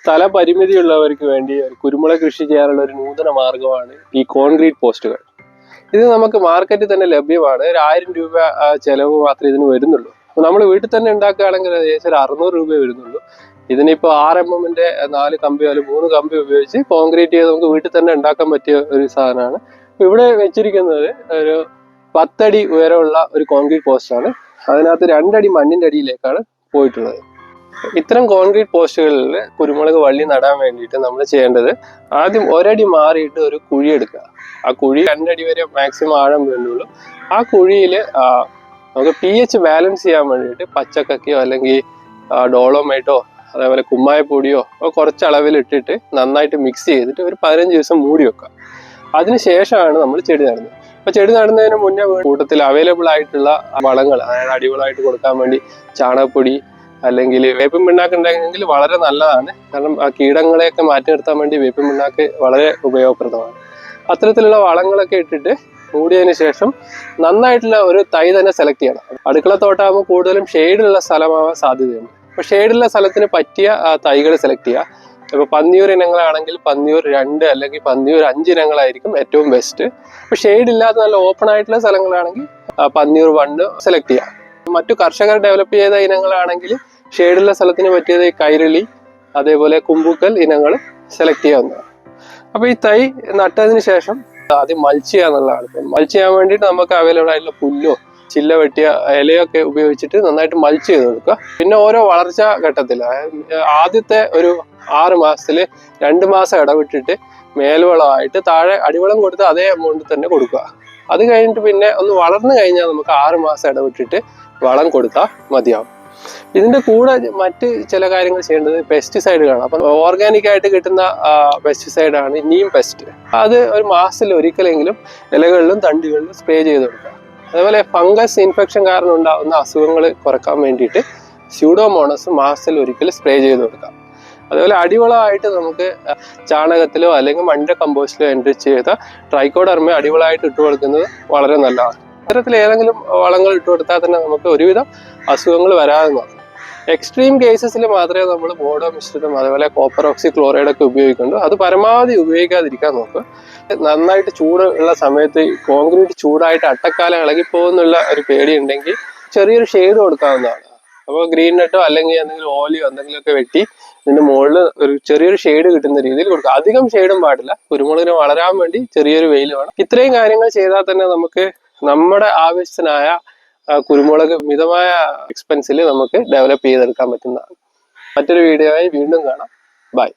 സ്ഥല പരിമിതിയുള്ളവർക്ക് വേണ്ടി കുരുമുളക് കൃഷി ചെയ്യാനുള്ള ഒരു നൂതന മാർഗമാണ് ഈ കോൺക്രീറ്റ് പോസ്റ്റുകൾ. ഇത് നമുക്ക് മാർക്കറ്റിൽ തന്നെ ലഭ്യമാണ്. ഒരു 1000 രൂപ ചെലവ് മാത്രമേ ഇതിന് വരുന്നുള്ളൂ. അപ്പോൾ നമ്മൾ വീട്ടിൽ തന്നെ ഉണ്ടാക്കുകയാണെങ്കിൽ ഏകദേശം ഒരു 600 രൂപ വരുന്നുള്ളൂ. ഇതിനിപ്പോൾ 6mm 4 കമ്പി അല്ലെങ്കിൽ 3 കമ്പി ഉപയോഗിച്ച് കോൺക്രീറ്റ് ചെയ്ത് നമുക്ക് വീട്ടിൽ തന്നെ ഉണ്ടാക്കാൻ പറ്റിയ ഒരു സാധനമാണ്. ഇവിടെ വെച്ചിരിക്കുന്നത് ഒരു 10 അടി ഉയരമുള്ള ഒരു കോൺക്രീറ്റ് പോസ്റ്റാണ്. അതിനകത്ത് 2 അടി മണ്ണിന്റെ അടിയിലേക്കാണ് പോയിട്ടുള്ളത്. ഇത്തരം കോൺക്രീറ്റ് പോസ്റ്റുകളിൽ കുരുമുളക് വള്ളി നടാൻ വേണ്ടിയിട്ട് നമ്മൾ ചെയ്യേണ്ടത്, ആദ്യം 1 അടി മാറിയിട്ട് ഒരു കുഴി എടുക്കുക. ആ കുഴി 2 അടി വരെ മാക്സിമം ആഴം വേണ്ടുള്ളൂ. ആ കുഴിയിൽ നമുക്ക് pH ബാലൻസ് ചെയ്യാൻ വേണ്ടിയിട്ട് പച്ചക്കക്കയോ അല്ലെങ്കിൽ ഡോളോമൈറ്റോ അതേപോലെ കുമ്മായപ്പൊടിയോ കുറച്ച് അളവിൽ ഇട്ടിട്ട് നന്നായിട്ട് മിക്സ് ചെയ്തിട്ട് ഒരു 15 ദിവസം മൂടി വെക്കുക. അതിനുശേഷമാണ് നമ്മൾ ചെടി നടുന്നത്. അപ്പോൾ ചെടി നടുന്നതിന് മുന്നേ കൂട്ടത്തിൽ അവൈലബിൾ ആയിട്ടുള്ള വളങ്ങൾ, അതായത് അടിവളമായിട്ട് കൊടുക്കാൻ വേണ്ടി ചാണകപ്പൊടി അല്ലെങ്കിൽ വേപ്പിൻ പിണ്ണാക്ക് ഉണ്ടെങ്കിൽ വളരെ നല്ലതാണ്. കാരണം ആ കീടങ്ങളെയൊക്കെ മാറ്റി നിർത്താൻ വേണ്ടി വേപ്പിൻ പിണ്ണാക്ക് വളരെ ഉപയോഗപ്രദമാണ്. അത്തരത്തിലുള്ള വളങ്ങളൊക്കെ ഇട്ടിട്ട് മൂടിയതിന് ശേഷം നന്നായിട്ടുള്ള ഒരു തൈ തന്നെ സെലക്ട് ചെയ്യണം. അടുക്കളത്തോട്ടാകുമ്പോൾ കൂടുതലും ഷെയ്ഡുള്ള സ്ഥലമാവാൻ സാധ്യതയുണ്ട്. അപ്പോൾ ഷെയ്ഡുള്ള സ്ഥലത്തിന് പറ്റിയ തൈകൾ സെലക്ട് ചെയ്യുക. ഇപ്പോൾ പന്നിയൂർ ഇനങ്ങളാണെങ്കിൽ പന്നിയൂർ 2 അല്ലെങ്കിൽ പന്നിയൂർ 5 ഇനങ്ങളായിരിക്കും ഏറ്റവും ബെസ്റ്റ്. ഇപ്പോൾ ഷെയ്ഡ് ഇല്ലാത്ത നല്ല ഓപ്പൺ ആയിട്ടുള്ള സ്ഥലങ്ങളാണെങ്കിൽ പന്നിയൂർ 1 സെലക്ട് ചെയ്യുക. മറ്റു കർഷകർ ഡെവലപ്പ് ചെയ്ത ഇനങ്ങളാണെങ്കിൽ ഷെയ്ഡുള്ള സ്ഥലത്തിന് പറ്റിയത് കൈരളി അതേപോലെ കുമ്പൂക്കൽ ഇനങ്ങൾ സെലക്ട് ചെയ്യാവുന്നതാണ്. അപ്പോൾ ഈ തൈ നട്ടതിന് ശേഷം ആദ്യം മൾച്ച് ചെയ്യാന്നുള്ളതാണ്. മൾച്ച് ചെയ്യാൻ വേണ്ടിയിട്ട് നമുക്ക് അവൈലബിൾ ആയിട്ടുള്ള പുല്ലോ ചില്ല വെട്ടിയ ഇലയൊക്കെ ഉപയോഗിച്ചിട്ട് നന്നായിട്ട് മൾച്ച് ചെയ്ത് കൊടുക്കുക. പിന്നെ ഓരോ വളർച്ചാ ഘട്ടത്തിൽ, ആദ്യത്തെ ഒരു 6 മാസത്തിൽ 2 മാസം ഇടവിട്ടിട്ട് മേൽവളമായിട്ട് താഴെ അടിവളം കൊടുത്ത് അതേ എമൗണ്ട് തന്നെ കൊടുക്കുക. അത് കഴിഞ്ഞിട്ട് പിന്നെ ഒന്ന് വളർന്നു കഴിഞ്ഞാൽ നമുക്ക് 6 മാസം ഇടവിട്ടിട്ട് വളം കൊടുത്താൽ മതിയാവും. ഇതിന്റെ കൂടെ മറ്റ് ചില കാര്യങ്ങൾ ചെയ്യേണ്ടത് പെസ്റ്റിസൈഡുകളാണ്. അപ്പം ഓർഗാനിക് ആയിട്ട് കിട്ടുന്ന പെസ്റ്റിസൈഡാണ് നീം പെസ്റ്റ്. അത് ഒരു മാസത്തിൽ ഒരിക്കലെങ്കിലും ഇലകളിലും തണ്ടുകളിലും സ്പ്രേ ചെയ്ത് കൊടുക്കുക. അതേപോലെ ഫംഗസ് ഇൻഫെക്ഷൻ കാരണം ഉണ്ടാകുന്ന അസുഖങ്ങൾ കുറക്കാൻ വേണ്ടിയിട്ട് സ്യൂഡോമോണസ് മാസത്തിൽ ഒരിക്കൽ സ്പ്രേ ചെയ്ത് കൊടുക്കാം. അതേപോലെ അടിവളമായിട്ട് നമുക്ക് ചാണകത്തിലോ അല്ലെങ്കിൽ മണ്ണിന്റെ കമ്പോസ്റ്റിലോ എൻറിച്ച് ചെയ്ത ട്രൈക്കോഡർമ അടിവളമായിട്ട് ഇട്ട് കൊടുക്കുന്നത് വളരെ നല്ലതാണ്. ഇത്തരത്തിൽ ഏതെങ്കിലും വളങ്ങൾ ഇട്ട് കൊടുത്താൽ തന്നെ നമുക്ക് ഒരുവിധം അസുഖങ്ങൾ വരാതെ നോക്കാം. എക്സ്ട്രീം കേസസിൽ മാത്രമേ നമ്മൾ ബോഡോ മിശ്രിതം അതേപോലെ കോപ്പർ ഓക്സി ക്ലോറൈഡ് ഒക്കെ ഉപയോഗിക്കുന്നുള്ളൂ. അത് പരമാവധി ഉപയോഗിക്കാതിരിക്കാൻ നോക്കുക. നന്നായിട്ട് ചൂട് ഉള്ള സമയത്ത് കോൺക്രീറ്റ് ചൂടായിട്ട് അട്ടക്കാലം ഇളകിപ്പോകുന്നുള്ള ഒരു പേടി ഉണ്ടെങ്കിൽ ചെറിയൊരു ഷെയ്ഡ് കൊടുക്കാവുന്നതാണ്. അപ്പോൾ ഗ്രീൻ നെറ്റോ അല്ലെങ്കിൽ എന്തെങ്കിലും ഓലിയോ എന്തെങ്കിലുമൊക്കെ വെട്ടി ഇതിന്റെ മുകളിൽ ഒരു ചെറിയൊരു ഷെയ്ഡ് കിട്ടുന്ന രീതിയിൽ കൊടുക്കുക. അധികം ഷെയ്ഡും പാടില്ല. കുരുമുളകിന് വളരാൻ വേണ്ടി ചെറിയൊരു വെയിൽ വേണം. ഇത്രയും കാര്യങ്ങൾ ചെയ്താൽ തന്നെ നമുക്ക് നമ്മുടെ ആവശ്യത്തിനായ കുരുമുളക് മിതമായ എക്സ്പെൻസിൽ നമുക്ക് ഡെവലപ്പ് ചെയ്തെടുക്കാൻ പറ്റുന്നതാണ്. മറ്റൊരു വീഡിയോയായി വീണ്ടും കാണാം. ബൈ.